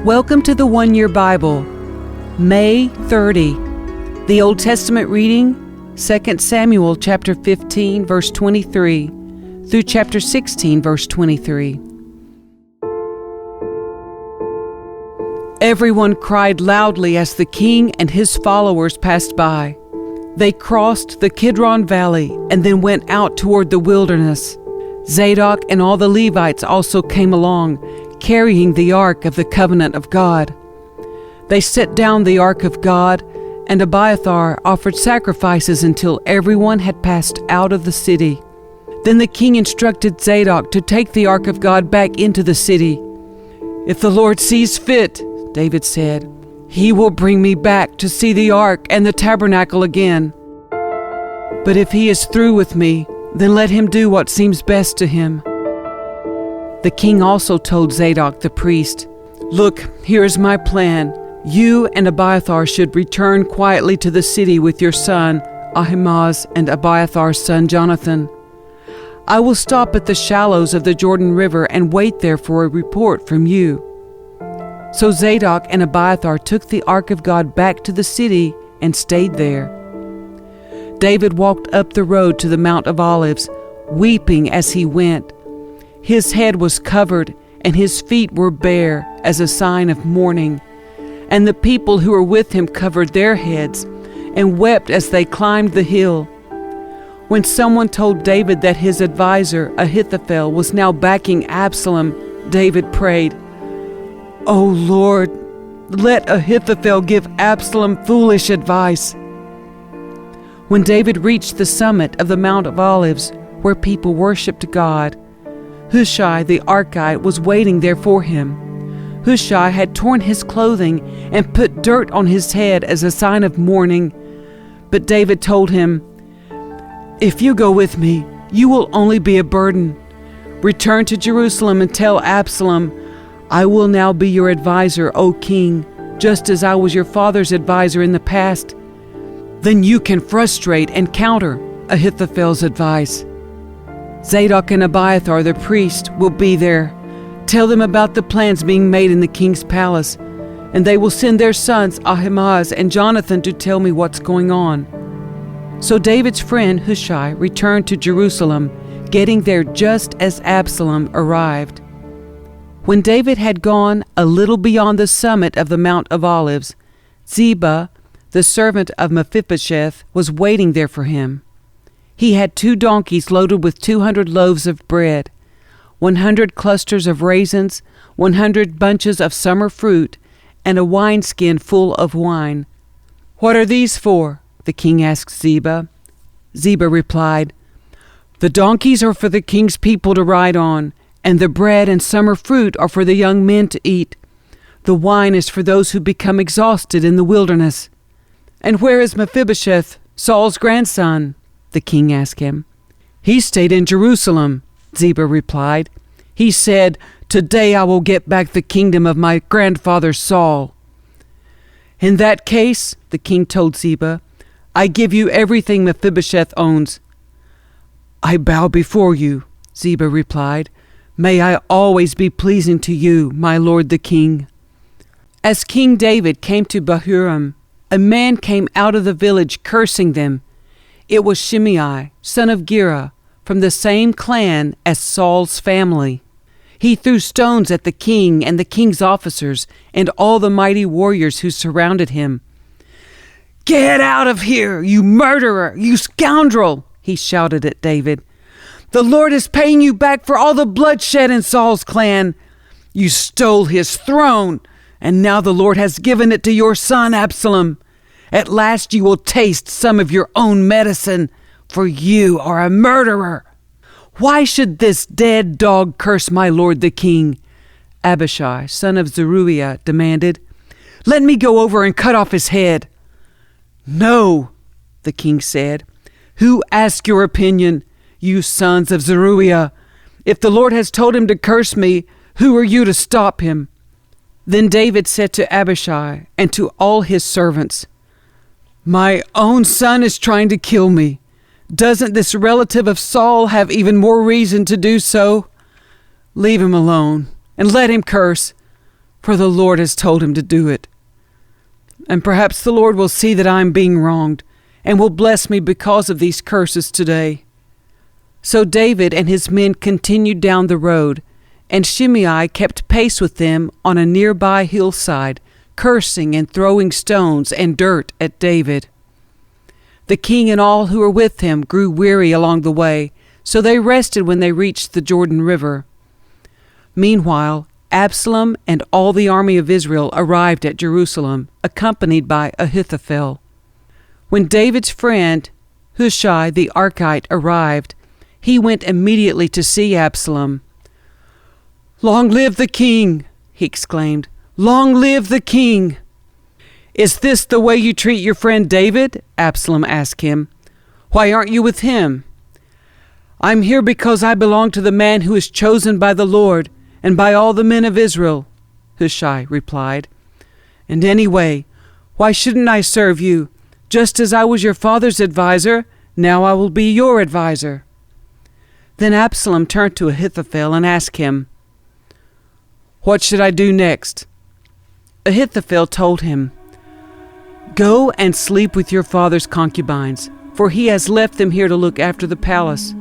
Welcome to the One Year Bible, May 30. The Old Testament reading, 2 Samuel chapter 15, verse 23, through chapter 16, verse 23. Everyone cried loudly as the king and his followers passed by. They crossed the Kidron Valley and then went out toward the wilderness. Zadok and all the Levites also came along, carrying the Ark of the Covenant of God. They set down the Ark of God, and Abiathar offered sacrifices until everyone had passed out of the city. Then the king instructed Zadok to take the Ark of God back into the city. "If the Lord sees fit," David said, "he will bring me back to see the Ark and the tabernacle again. But if he is through with me, then let him do what seems best to him." The king also told Zadok the priest, "Look, here is my plan. You and Abiathar should return quietly to the city with your son Ahimaaz and Abiathar's son Jonathan. I will stop at the shallows of the Jordan River and wait there for a report from you." So Zadok and Abiathar took the Ark of God back to the city and stayed there. David walked up the road to the Mount of Olives, weeping as he went. His head was covered and his feet were bare as a sign of mourning. And the people who were with him covered their heads and wept as they climbed the hill. When someone told David that his advisor Ahithophel was now backing Absalom, David prayed, "O Lord, let Ahithophel give Absalom foolish advice." When David reached the summit of the Mount of Olives, where people worshipped God, Hushai the Archite was waiting there for him. Hushai had torn his clothing and put dirt on his head as a sign of mourning. But David told him, "If you go with me, you will only be a burden. Return to Jerusalem and tell Absalom, 'I will now be your advisor, O king, just as I was your father's advisor in the past.' Then you can frustrate and counter Ahithophel's advice. Zadok and Abiathar the priest will be there. Tell them about the plans being made in the king's palace, and they will send their sons Ahimaaz and Jonathan to tell me what's going on." So David's friend Hushai returned to Jerusalem, getting there just as Absalom arrived. When David had gone a little beyond the summit of the Mount of Olives, Ziba, the servant of Mephibosheth, was waiting there for him. He had 2 donkeys loaded with 200 loaves of bread, 100 clusters of raisins, 100 bunches of summer fruit, and a wineskin full of wine. "What are these for?" the king asked Ziba. Ziba replied, "The donkeys are for the king's people to ride on, and the bread and summer fruit are for the young men to eat. The wine is for those who become exhausted in the wilderness." "And where is Mephibosheth, Saul's grandson?" the king asked him. "He stayed in Jerusalem," Ziba replied. "He said, 'Today I will get back the kingdom of my grandfather Saul.'" "In that case," the king told Ziba, "I give you everything Mephibosheth owns." "I bow before you," Ziba replied. "May I always be pleasing to you, my lord the king." As King David came to Bahurim, a man came out of the village cursing them. It was Shimei, son of Gera, from the same clan as Saul's family. He threw stones at the king and the king's officers and all the mighty warriors who surrounded him. "Get out of here, you murderer, you scoundrel!" he shouted at David. "The Lord is paying you back for all the bloodshed in Saul's clan. You stole his throne, and now the Lord has given it to your son Absalom. At last you will taste some of your own medicine, for you are a murderer. Why should this dead dog curse my lord the king?" Abishai, son of Zeruiah, demanded. "Let me go over and cut off his head." "No," the king said. "Who asked your opinion, you sons of Zeruiah? If the Lord has told him to curse me, who are you to stop him?" Then David said to Abishai and to all his servants, "My own son is trying to kill me. Doesn't this relative of Saul have even more reason to do so? Leave him alone and let him curse, for the Lord has told him to do it. And perhaps the Lord will see that I am being wronged and will bless me because of these curses today." So David and his men continued down the road, and Shimei kept pace with them on a nearby hillside, cursing and throwing stones and dirt at David. The king and all who were with him grew weary along the way, so they rested when they reached the Jordan River. Meanwhile, Absalom and all the army of Israel arrived at Jerusalem, accompanied by Ahithophel. When David's friend, Hushai the Archite, arrived, he went immediately to see Absalom. "Long live the king!" he exclaimed. "Long live the king!" "Is this the way you treat your friend David?" Absalom asked him. "Why aren't you with him?" "I'm here because I belong to the man who is chosen by the Lord and by all the men of Israel," Hushai replied. "And anyway, why shouldn't I serve you? Just as I was your father's advisor, now I will be your advisor." Then Absalom turned to Ahithophel and asked him, "What should I do next?" Ahithophel told him, "Go and sleep with your father's concubines, for he has left them here to look after the palace.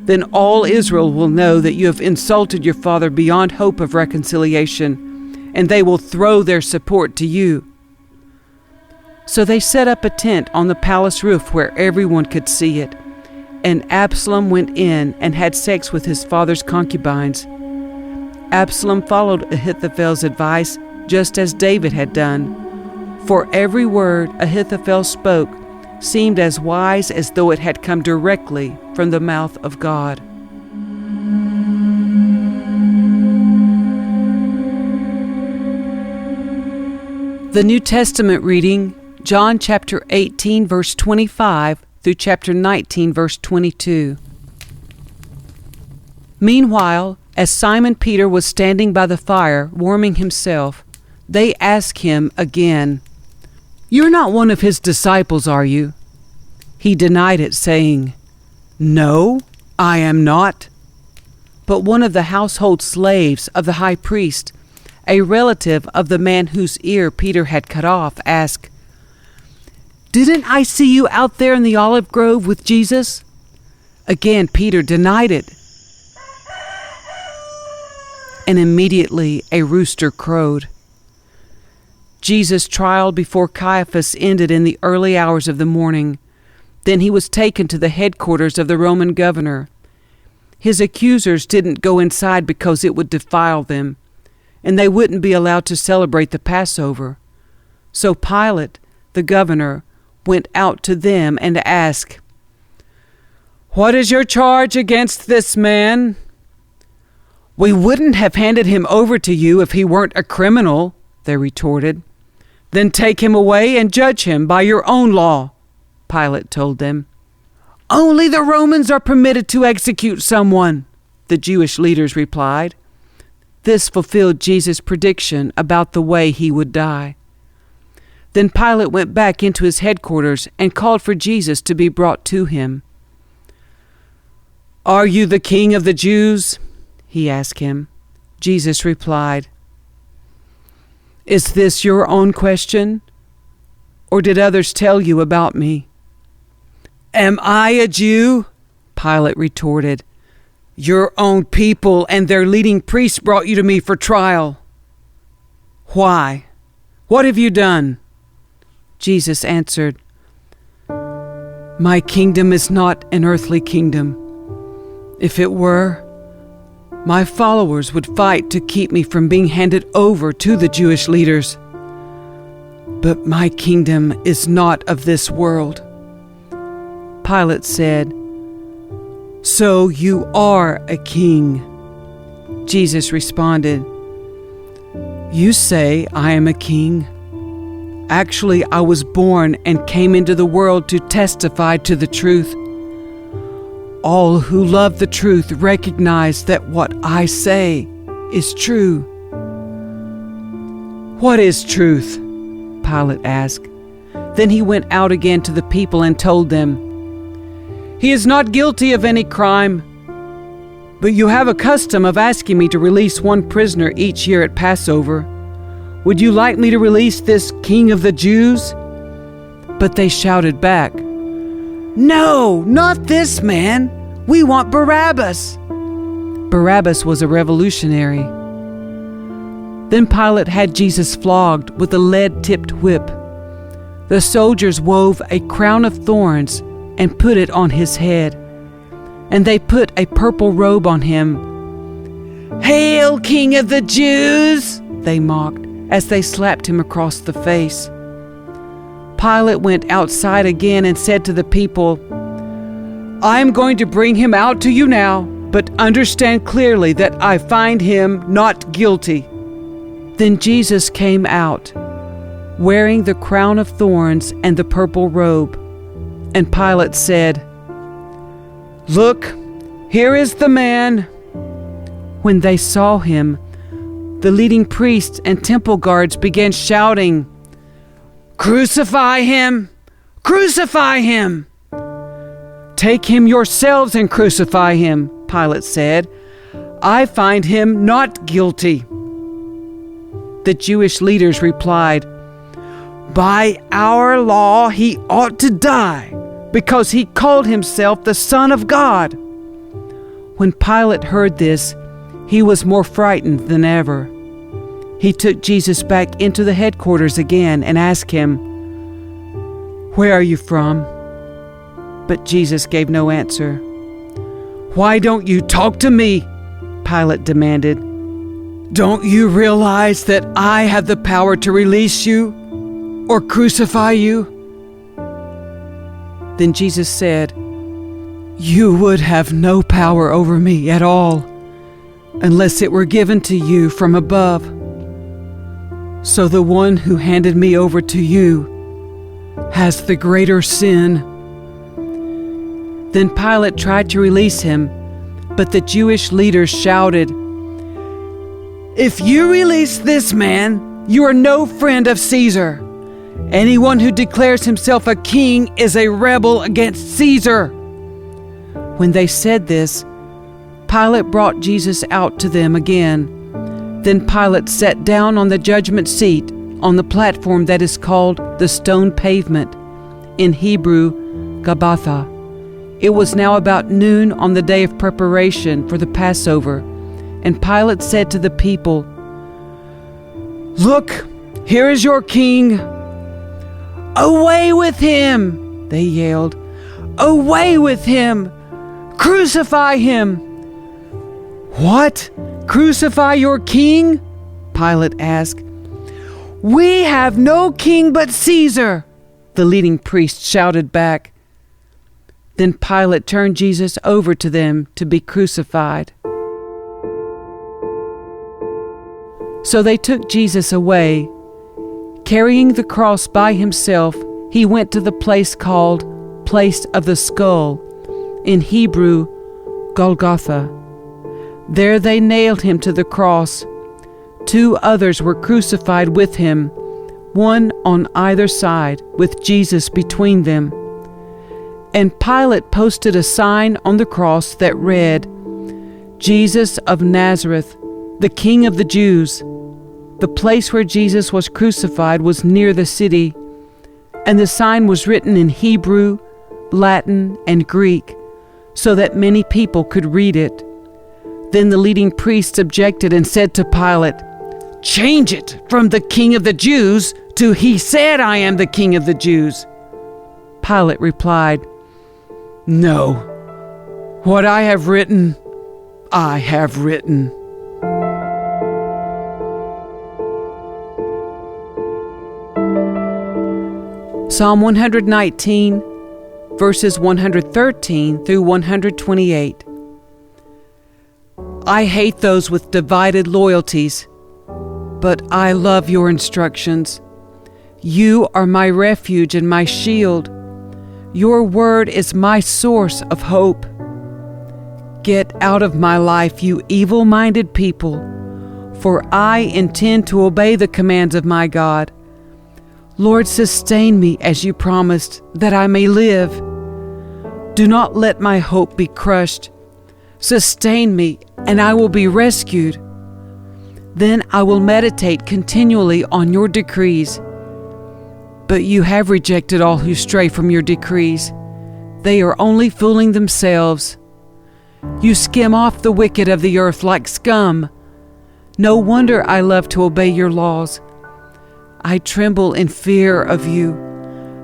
Then all Israel will know that you have insulted your father beyond hope of reconciliation, and they will throw their support to you." So they set up a tent on the palace roof where everyone could see it, and Absalom went in and had sex with his father's concubines. Absalom followed Ahithophel's advice just as David had done, for every word Ahithophel spoke seemed as wise as though it had come directly from the mouth of God. The New Testament reading, John chapter 18, verse 25 through chapter 19, verse 22. Meanwhile, as Simon Peter was standing by the fire, warming himself, they asked him again, "You're not one of his disciples, are you?" He denied it, saying, "No, I am not." But one of the household slaves of the high priest, a relative of the man whose ear Peter had cut off, asked, "Didn't I see you out there in the olive grove with Jesus?" Again Peter denied it. And immediately a rooster crowed. Jesus' trial before Caiaphas ended in the early hours of the morning. Then he was taken to the headquarters of the Roman governor. His accusers didn't go inside because it would defile them, and they wouldn't be allowed to celebrate the Passover. So Pilate, the governor, went out to them and asked, "What is your charge against this man?" "We wouldn't have handed him over to you if he weren't a criminal," they retorted. "Then take him away and judge him by your own law," Pilate told them. "Only the Romans are permitted to execute someone," the Jewish leaders replied. This fulfilled Jesus' prediction about the way he would die. Then Pilate went back into his headquarters and called for Jesus to be brought to him. "Are you the king of the Jews?" he asked him. Jesus replied, "Is this your own question? Or did others tell you about me?" "Am I a Jew?" Pilate retorted. "Your own people and their leading priests brought you to me for trial. Why? What have you done?" Jesus answered, "My kingdom is not an earthly kingdom. If it were, my followers would fight to keep me from being handed over to the Jewish leaders. But my kingdom is not of this world." Pilate said, "So you are a king." Jesus responded, "You say I am a king. Actually, I was born and came into the world to testify to the truth. All who love the truth recognize that what I say is true." "What is truth?" Pilate asked. Then he went out again to the people and told them, He is not guilty of any crime. But you have a custom of asking me to release one prisoner each year at Passover. Would you like me to release this King of the Jews?" But they shouted back, "No, not this man. We want Barabbas." Barabbas was a revolutionary. Then Pilate had Jesus flogged with a lead-tipped whip. The soldiers wove a crown of thorns and put it on his head, and they put a purple robe on him. "Hail, King of the Jews!" they mocked as they slapped him across the face. Pilate went outside again and said to the people, "I am going to bring him out to you now, but understand clearly that I find him not guilty." Then Jesus came out, wearing the crown of thorns and the purple robe. And Pilate said, "Look, here is the man." When they saw him, the leading priests and temple guards began shouting, "Crucify him! Crucify him!" "Take him yourselves and crucify him," Pilate said. "I find him not guilty." The Jewish leaders replied, "By our law he ought to die, because he called himself the Son of God." When Pilate heard this, he was more frightened than ever. He took Jesus back into the headquarters again and asked him, "Where are you from?" But Jesus gave no answer. "Why don't you talk to me?" Pilate demanded. "Don't you realize that I have the power to release you or crucify you?" Then Jesus said, "You would have no power over me at all unless it were given to you from above. So the one who handed me over to you has the greater sin." Then Pilate tried to release him, but the Jewish leaders shouted, "If you release this man, you are no friend of Caesar. Anyone who declares himself a king is a rebel against Caesar." When they said this, Pilate brought Jesus out to them again. Then Pilate sat down on the judgment seat on the platform that is called the Stone Pavement, in Hebrew, Gabbatha. It was now about noon on the day of preparation for the Passover, and Pilate said to the people, "Look, here is your king." "Away with him!" they yelled. "Away with him! Crucify him!" "What? Crucify your king?" Pilate asked. "We have no king but Caesar," the leading priest shouted back. Then Pilate turned Jesus over to them to be crucified. So they took Jesus away. Carrying the cross by himself, he went to the place called Place of the Skull, in Hebrew, Golgotha. There they nailed him to the cross. 2 others were crucified with him, one on either side, with Jesus between them. And Pilate posted a sign on the cross that read, "Jesus of Nazareth, the King of the Jews." The place where Jesus was crucified was near the city, and the sign was written in Hebrew, Latin, and Greek, so that many people could read it. Then the leading priests objected and said to Pilate, "Change it from the King of the Jews to he said, 'I am the King of the Jews.'" Pilate replied, "No, what I have written, I have written." Psalm 119, verses 113 through 128. I hate those with divided loyalties, but I love your instructions. You are my refuge and my shield. Your word is my source of hope. Get out of my life, you evil-minded people, for I intend to obey the commands of my God. Lord, sustain me as you promised, that I may live. Do not let my hope be crushed. Sustain me, and I will be rescued. Then I will meditate continually on your decrees. But you have rejected all who stray from your decrees. They are only fooling themselves. You skim off the wicked of the earth like scum. No wonder I love to obey your laws. I tremble in fear of you.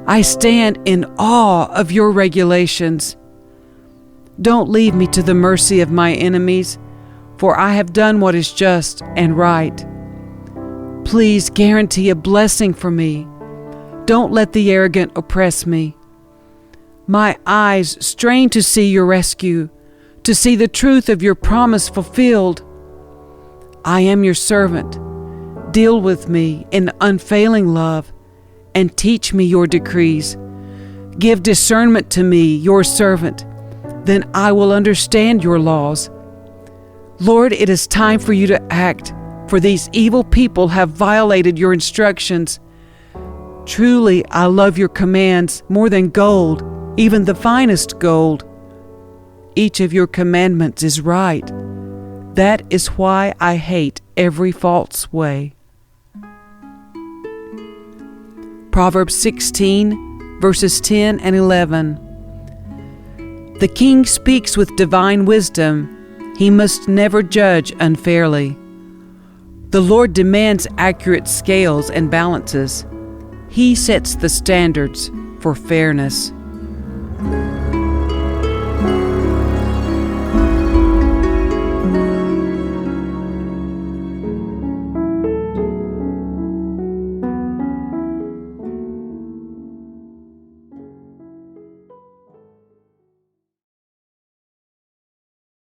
I stand in awe of your regulations. Don't leave me to the mercy of my enemies, for I have done what is just and right. Please guarantee a blessing for me. Don't let the arrogant oppress me. My eyes strain to see your rescue, to see the truth of your promise fulfilled. I am your servant. Deal with me in unfailing love and teach me your decrees. Give discernment to me, your servant. Then I will understand your laws. Lord, it is time for you to act, for these evil people have violated your instructions. Truly, I love your commands more than gold, even the finest gold. Each of your commandments is right. That is why I hate every false way. Proverbs 16, verses 10 and 11. The king speaks with divine wisdom. He must never judge unfairly. The Lord demands accurate scales and balances. He sets the standards for fairness.